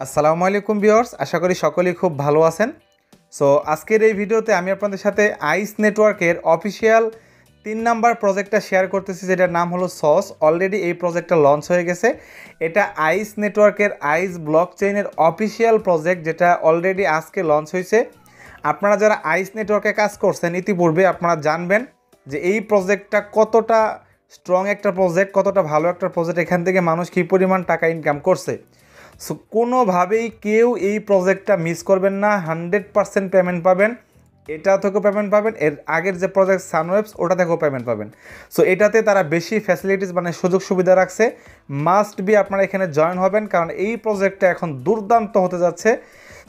আসসালামু আলাইকুম ভিউয়ার্স, আশা করি সকলেই খুব ভালো আছেন। সো আজকের এই ভিডিওতে আমি আপনাদের সাথে আইস নেটওয়ার্কের অফিসিয়াল 3 নাম্বার প্রজেক্টটা শেয়ার করতেছি, যেটার নাম হলো সস। অলরেডি এই প্রজেক্টটা লঞ্চ হয়ে গেছে। এটা আইস নেটওয়ার্কের আইস ব্লকচেইনের অফিসিয়াল প্রজেক্ট, যেটা অলরেডি আজকে লঞ্চ হয়েছে। আপনারা যারা আইস নেটওয়ার্কে কাজ করছেন ইতিপূর্বে, আপনারা জানবেন যে এই প্রজেক্টটা কতটা স্ট্রং একটা প্রজেক্ট, কতটা ভালো একটা প্রজেক্ট, এখান থেকে মানুষ কী পরিমাণ টাকা ইনকাম করছে। সো কোনোভাবেই কেউ এই প্রজেক্টটা মিস করবেন না। 100% পেমেন্ট পাবেন, এটা থেকেও পেমেন্ট পাবেন, এর আগের যে প্রজেক্ট সানওয়েবস ওটা থেকেও পেমেন্ট পাবেন। সো এটাতে তারা বেশি ফ্যাসিলিটিস মানে সুযোগ সুবিধা রাখছে। মাস্ট বি আপনারা এখানে জয়েন হবেন, কারণ এই প্রজেক্টটা এখন দুর্দান্ত হতে যাচ্ছে।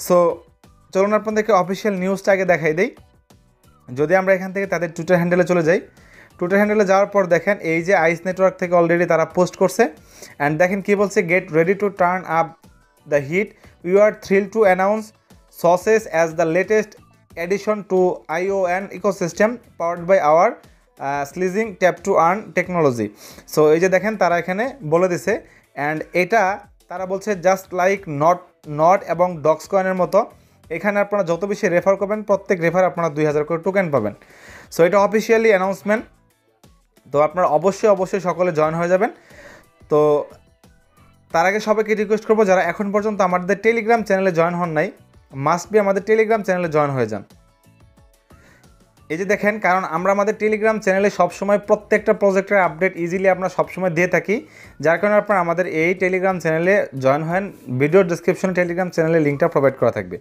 সো চলুন আপনাদেরকে অফিসিয়াল নিউজটা আগে দেখাই দেই। যদি আমরা এখান থেকে তাদের টুইটার হ্যান্ডেলে চলে যাই, টুইটার হ্যান্ডেলে যাওয়ার পর দেখেন এই যে আইস নেটওয়ার্ক থেকে অলরেডি তারা পোস্ট করছে। অ্যান্ড দেখেন কী বলছে, get ready to turn up the heat. We are thrilled to announce Sauces as the latest addition to ION ecosystem powered by our slicing tap to earn technology. So এই যে দেখেন তারা এখানে বলে দিছে, অ্যান্ড এটা তারা বলছে জাস্ট লাইক নট এবং ডক্সকয়েনের মতো এখানে আপনারা যত বেশি রেফার করবেন প্রত্যেক রেফার আপনারা 2000 করে টোকেন পাবেন। সো এটা অফিসিয়ালি অ্যানাউন্সমেন্ট। তো আপনারা অবশ্যই সকলে জয়েন হয়ে যাবেন। তো তার আগে সবাইকে রিকোয়েস্ট করবো, যারা এখন পর্যন্ত আমাদের টেলিগ্রাম চ্যানেলে জয়েন হন নাই, মাস্ট বি আমাদের টেলিগ্রাম চ্যানেলে জয়েন হয়ে যান। এই যে দেখেন, কারণ আমরা আমাদের টেলিগ্রাম চ্যানেলে সবসময় প্রত্যেকটা প্রজেক্টের আপডেট ইজিলি আমরা সবসময় দিয়ে থাকি, যার কারণে আপনারা আমাদের এই টেলিগ্রাম চ্যানেলে জয়েন হন। ভিডিওর ডিসক্রিপশনে টেলিগ্রাম চ্যানেলের লিঙ্কটা প্রোভাইড করা থাকবে।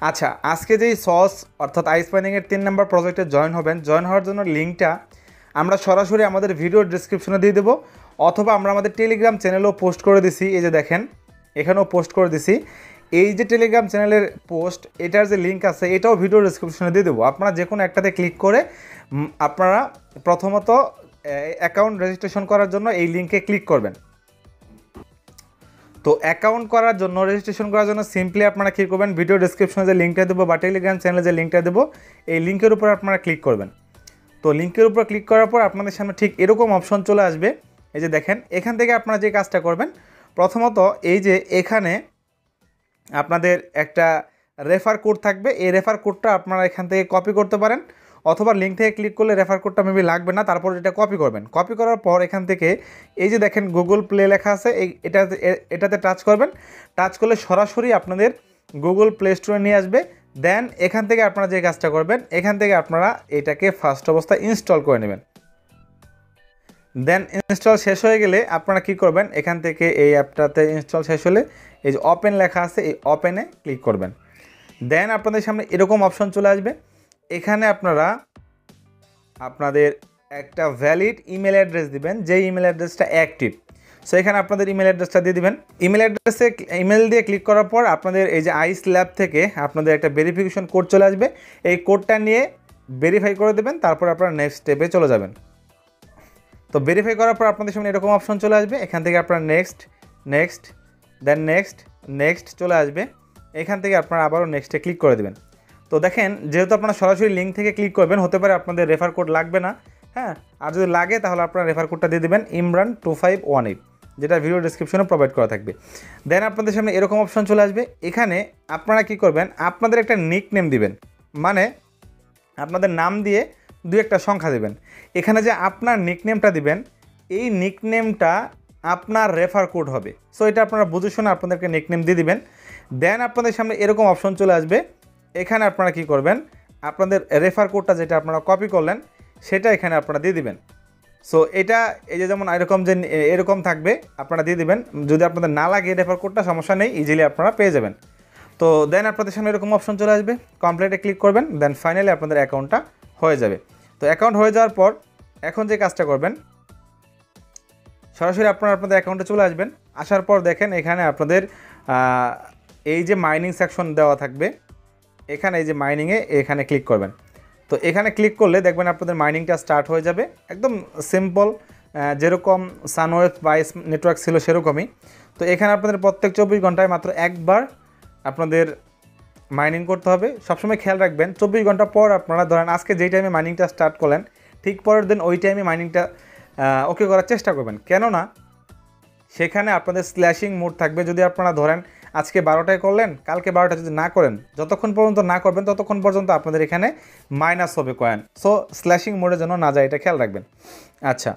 আচ্ছা, আজকে যেই সস অর্থাৎ আইস মাইনিংয়ের 3 নম্বর প্রজেক্টে জয়েন হবেন, জয়েন হওয়ার জন্য লিঙ্কটা আমরা সরাসরি আমাদের ভিডিওর ডিসক্রিপশনে দিয়ে দেবো, অথবা আমরা আমাদের টেলিগ্রাম চ্যানেলেও পোস্ট করে দিছি। এই যে দেখেন এখানেও পোস্ট করে দিছি। এই যে টেলিগ্রাম চ্যানেলের পোস্ট, এটার যে লিঙ্ক আছে এটাও ভিডিও ডিসক্রিপশনে দিয়ে দেবো। আপনারা যে কোনো একটাতে ক্লিক করে আপনারা প্রথমত অ্যাকাউন্ট রেজিস্ট্রেশন করার জন্য এই লিঙ্কে ক্লিক করবেন। তো অ্যাকাউন্ট করার জন্য, রেজিস্ট্রেশন করার জন্য সিম্পলি আপনারা কী করবেন, ভিডিও ডিসক্রিপশনে যে লিঙ্কটা দেবো বা টেলিগ্রাম চ্যানেলে যে লিঙ্কটা দেবো, এই লিঙ্কের উপর আপনারা ক্লিক করবেন। তো লিঙ্কের উপর ক্লিক করার পর আপনাদের সামনে ঠিক এরকম অপশন চলে আসবে। এই যে দেখেন, এখান থেকে আপনারা যে কাজটা করবেন, প্রথমত এই যে এখানে আপনাদের একটা রেফার কোড থাকবে, এই রেফার কোডটা আপনারা এখান থেকে কপি করতে পারেন, অথবা লিঙ্ক থেকে ক্লিক করলে রেফার কোডটা মেবি লাগবে না, তারপর এটা কপি করবেন। কপি করার পর এখান থেকে এই যে দেখেন গুগল প্লে লেখা আছে, এটাতে টাচ করবেন। টাচ করলে সরাসরি আপনাদের গুগল প্লে স্টোরে নিয়ে আসবে। দেন এখান থেকে আপনারা যে কাজটা করবেন, এখান থেকে আপনারা এটাকে ফার্স্ট অবস্থায় ইনস্টল করে নেবেন। দেন ইনস্টল শেষ হয়ে গেলে আপনারা কি করবেন, এখান থেকে এই অ্যাপটাতে ইনস্টল শেষ হলে এই যে ওপেন লেখা আছে, এই ওপেনে ক্লিক করবেন। দেন আপনাদের সামনে এরকম অপশন চলে আসবে। এখানে আপনারা আপনাদের একটা ভ্যালিড ইমেল অ্যাড্রেস দিবেন, যে ইমেল অ্যাড্রেসটা অ্যাক্টিভ। সো এখানে আপনাদের ইমেল অ্যাড্রেসটা দিয়ে দিবেন। ইমেল দিয়ে ক্লিক করার পর আপনাদের এই যে আইস ল্যাব থেকে আপনাদের একটা ভেরিফিকেশন কোড চলে আসবে। এই কোডটা নিয়ে ভেরিফাই করে দেবেন, তারপর আপনারা নেক্সট স্টেপে চলে যাবেন। তো ভেরিফাই করার পর আপনাদের সামনে এরকম অপশন চলে আসবে। এখান থেকে আপনারা নেক্সট দেন নেক্সট চলে আসবে। এখান থেকে আপনারা আবারও নেক্সটে ক্লিক করে দেবেন। তো দেখেন, যেহেতু আপনারা সরাসরি লিঙ্ক থেকে ক্লিক করবেন, হতে পারে আপনাদের রেফার কোড লাগবে না, হ্যাঁ। আর যদি লাগে তাহলে আপনারা রেফার কোডটা দিয়ে দেবেন ইমরান2518, যেটা ভিডিও ডিসক্রিপশনে প্রোভাইড করা থাকবে। দেন আপনাদের সামনে এরকম অপশন চলে আসবে। এখানে আপনারা কি করবেন, আপনাদের একটা নিক নেম দিবেন, মানে আপনাদের নাম দিয়ে 2-1টা সংখ্যা দেবেন। এখানে যে আপনার নিকনেমটা দিবেন, এই নিকনেমটা আপনার রেফার কোড হবে। সো এটা আপনারা বুঝে শুনে আপনাদেরকে নিকনেম দিয়ে দিবেন। দেন আপনাদের সামনে এরকম অপশন চলে আসবে। এখানে আপনারা কি করবেন, আপনাদের রেফার কোডটা যেটা আপনারা কপি করলেন সেটা এখানে আপনারা দিয়ে দিবেন। সো এটা এই যে যেমন এরকম থাকবে, আপনারা দিয়ে দিবেন। যদি আপনাদের না লাগে রেফার কোডটা, সমস্যা নেই, ইজিলি আপনারা পেয়ে যাবেন। তো দেন আপনাদের সামনে এরকম অপশন চলে আসবে, কমপ্লিটে ক্লিক করবেন। দেন ফাইনালি আপনাদের অ্যাকাউন্টটা হয়ে যাবে। তো অ্যাকাউন্ট হয়ে যাওয়ার পর এখন যে কাজটা করবেন, সরাসরি আপনারা আপনাদের অ্যাকাউন্টে চলে আসবেন। আসার পর দেখেন এখানে আপনাদের এই যে মাইনিং সেকশন দেওয়া থাকবে, এখানে এই যে মাইনিংয়ে এখানে ক্লিক করবেন। তো এখানে ক্লিক করলে দেখবেন আপনাদের মাইনিংটা স্টার্ট হয়ে যাবে। একদম সিম্পল, যেরকম সানওয়েভ বা আইস নেটওয়ার্ক ছিল সেরকমই। তো এখানে আপনাদের প্রত্যেক 24 ঘন্টায় মাত্র একবার আপনাদের মাইনিং করতে হবে। সবসময় খেয়াল রাখবেন 24 ঘন্টা পর আপনারা ধরেন আজকে যেই টাইমে মাইনিংটা স্টার্ট করলেন, ঠিক পরের দিন ওই টাইমে মাইনিংটা ওকে করার চেষ্টা করবেন। কেননা সেখানে আপনাদের স্ল্যাশিং মোড থাকবে। যদি আপনারা ধরেন আজকে 12টায় করলেন, কালকে 12টা যদি না করেন, যতক্ষণ পর্যন্ত না করবেন ততক্ষণ পর্যন্ত আপনাদের এখানে মাইনাস হবে কয়েন। সো স্ল্যাশিং মোডে যেন না যায়, এটা খেয়াল রাখবেন। আচ্ছা,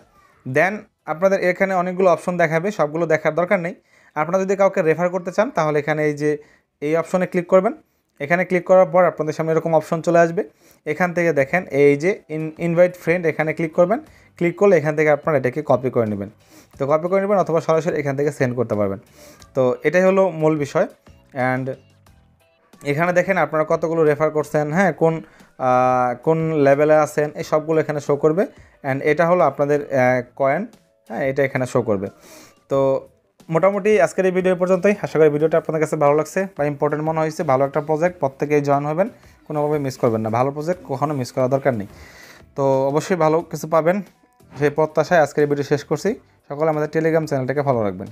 দেন আপনাদের এখানে অনেকগুলো অপশন দেখাবে, সবগুলো দেখার দরকার নেই। আপনারা যদি কাউকে রেফার করতে চান তাহলে এখানে এই যে এই অপশনে ক্লিক করবেন। এখানে ক্লিক করার পর আপনাদের সামনে এরকম অপশন চলে আসবে। এখান থেকে দেখেন এই যে ইনভাইট ফ্রেন্ড, এখানে ক্লিক করবেন। ক্লিক করলে এখান থেকে আপনারা এটাকে কপি করে নেবেন। তো কপি করে নেবেন অথবা সরাসরি এখান থেকে সেন্ড করতে পারবেন। তো এটাই হলো মূল বিষয়। অ্যান্ড এখানে দেখেন আপনারা কতগুলো রেফার করছেন, হ্যাঁ, কোন লেভেলে আছেন, এই সবগুলো এখানে শো করবে। অ্যান্ড এটা হলো আপনাদের কয়েন, হ্যাঁ, এটা এখানে শো করবে। তো মোটামুটি আজকের এই ভিডিও পর্যন্তই। আশা করি ভিডিওটা আপনাদের কাছে ভালো লাগছে বা ইম্পর্টেন্ট মনে হয়েছে। ভালো একটা প্রজেক্ট, প্রত্যেকেই জয়েন হবেন, কোনোভাবে মিস করবেন না। ভালো প্রজেক্ট কখনো মিস করার দরকার নেই। তো অবশ্যই ভালো কিছু পাবেন সেই প্রত্যাশায় আজকের এই ভিডিও শেষ করছি। সকলে আমাদের টেলিগ্রাম চ্যানেলটাকে ফলো রাখবেন।